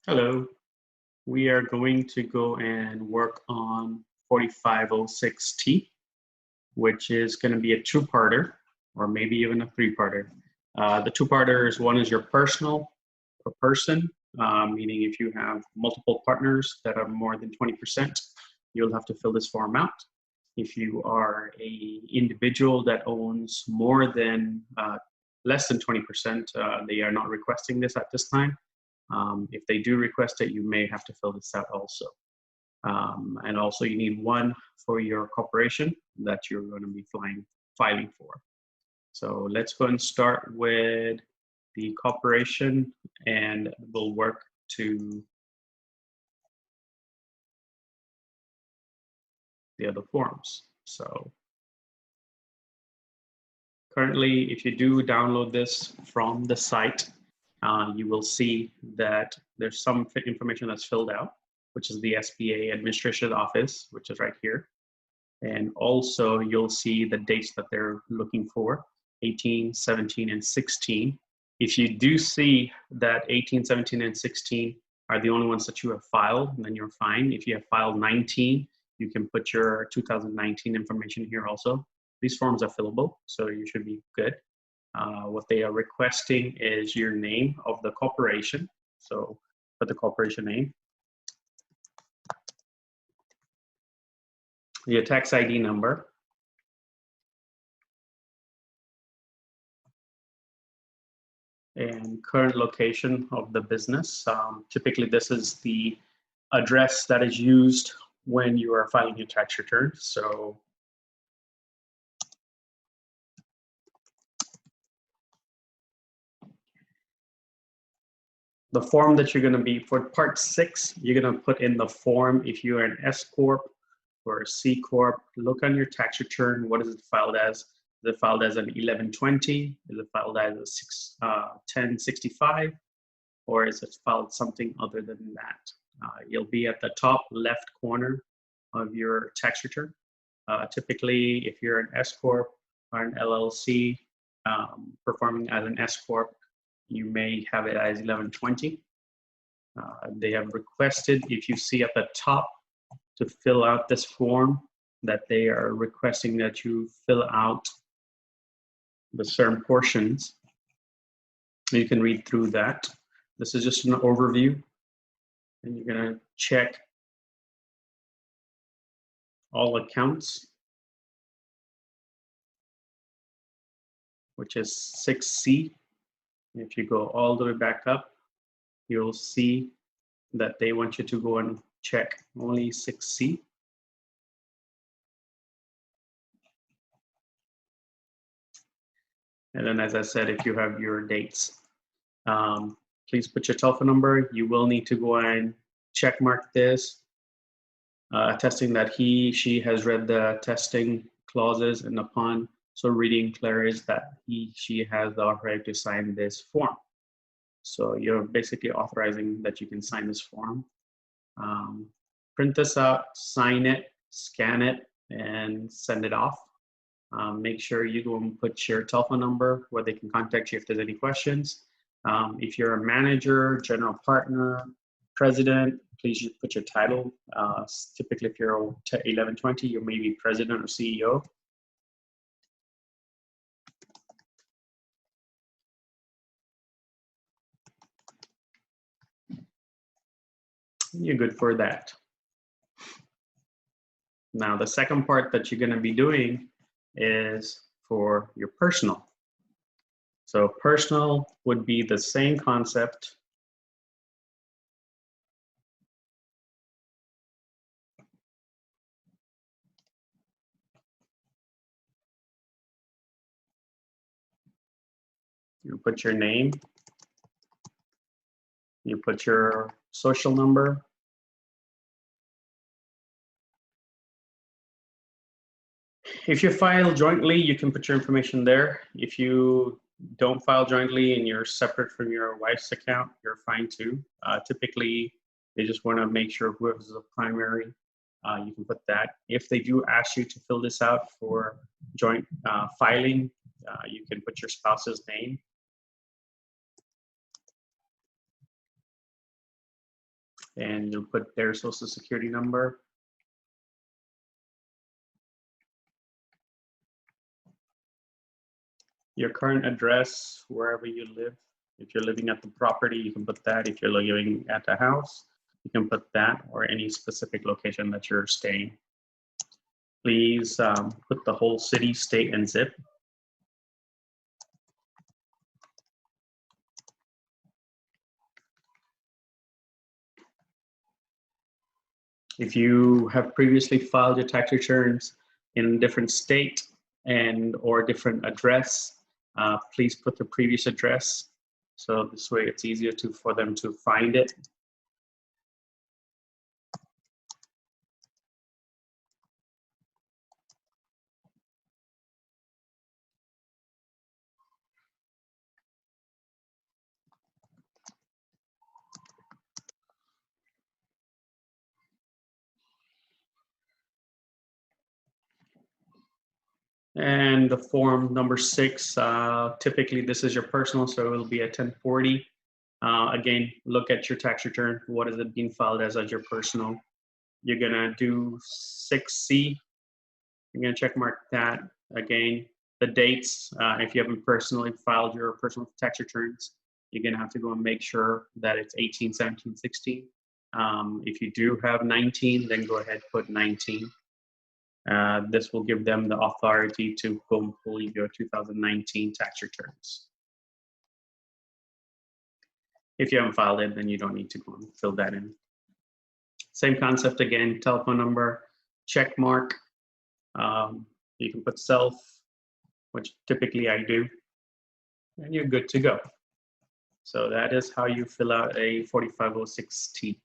Hello, we are going to go and work on 4506T, which is going to be a two-parter or maybe even a three-parter. The two-parters, one is your personal per person, meaning if you have multiple partners that are more than 20%, you'll have to fill this form out. If you are a individual that owns more than less than 20%, they are not requesting this at this time. If they do request it, you may have to fill this out also. And also you need one for your corporation that you're going to be filing for. So let's go and start with the corporation and we'll work to the other forms. So currently, if you do download this from the site, you will see that there's some information that's filled out, which is the SBA Administration Office, which is right here. And also you'll see the dates that they're looking for, 18, 17, and 16. If you do see that 18, 17, and 16 are the only ones that you have filed, then you're fine. If you have filed 19, you can put your 2019 information here also. These forms are fillable, so you should be good. What they are requesting is your name of the corporation. So put the corporation name, your tax ID number, and current location of the business. Typically, this is the address that is used when you are filing your tax return. So the form that you're going to be, for part 6, you're going to put in the form if you're an S Corp or a C Corp. Look on your tax return. What is it filed as? Is it filed as an 1120? Is it filed as a 1065? Or is it filed something other than that? You'll be at the top left corner of your tax return. Typically, if you're an S Corp or an LLC performing as an S Corp, you may have it as 1120. They have requested, if you see at the top, to fill out this form, that they are requesting that you fill out the certain portions. You can read through that. This is just an overview, and you're going to check all accounts, which is 6C. If you go all the way back up, you'll see that they want you to go and check only 6C. And then, as I said, if you have your dates, please put your telephone number. You will need to go and check mark this, attesting that she has read the testing clauses, and upon so reading clears that she has the authority to sign this form. So you're basically authorizing that you can sign this form. Print this out, sign it, scan it, and send it off. Make sure you go and put your telephone number where they can contact you if there's any questions. If you're a manager, general partner, president, please put your title. Typically, if you're 1120, you may be president or CEO. You're good for that. Now, the second part that you're going to be doing is for your personal. So personal would be the same concept. You put your name, you put your social number, if you file jointly, you can put your information there. If you don't file jointly and you're separate from your wife's account, you're fine too. Typically, they just want to make sure whoever's the primary, you can put that. If they do ask you to fill this out for joint filing, you can put your spouse's name. and you'll put their social security number. Your current address, wherever you live. If you're living at the property, you can put that. If you're living at a house, you can put that, or any specific location that you're staying. Please put the whole city, state, and zip. If you have previously filed your tax returns in a different state and or different address, please put the previous address. So this way it's easier for them to find it. And the form number 6, typically this is your personal, so it will be a 1040. Again, look at your tax return. What is it being filed as your personal? You're gonna do 6C. You're gonna check mark that. Again, the dates, if you haven't personally filed your personal tax returns, you're gonna have to go and make sure that it's 18, 17, 16. If you do have 19, then go ahead, put 19. This will give them the authority to go and pull your 2019 tax returns. If you haven't filed it, then you don't need to go and fill that in. Same concept again, telephone number, check mark. You can put self, which typically I do, and you're good to go. So that is how you fill out a 4506T.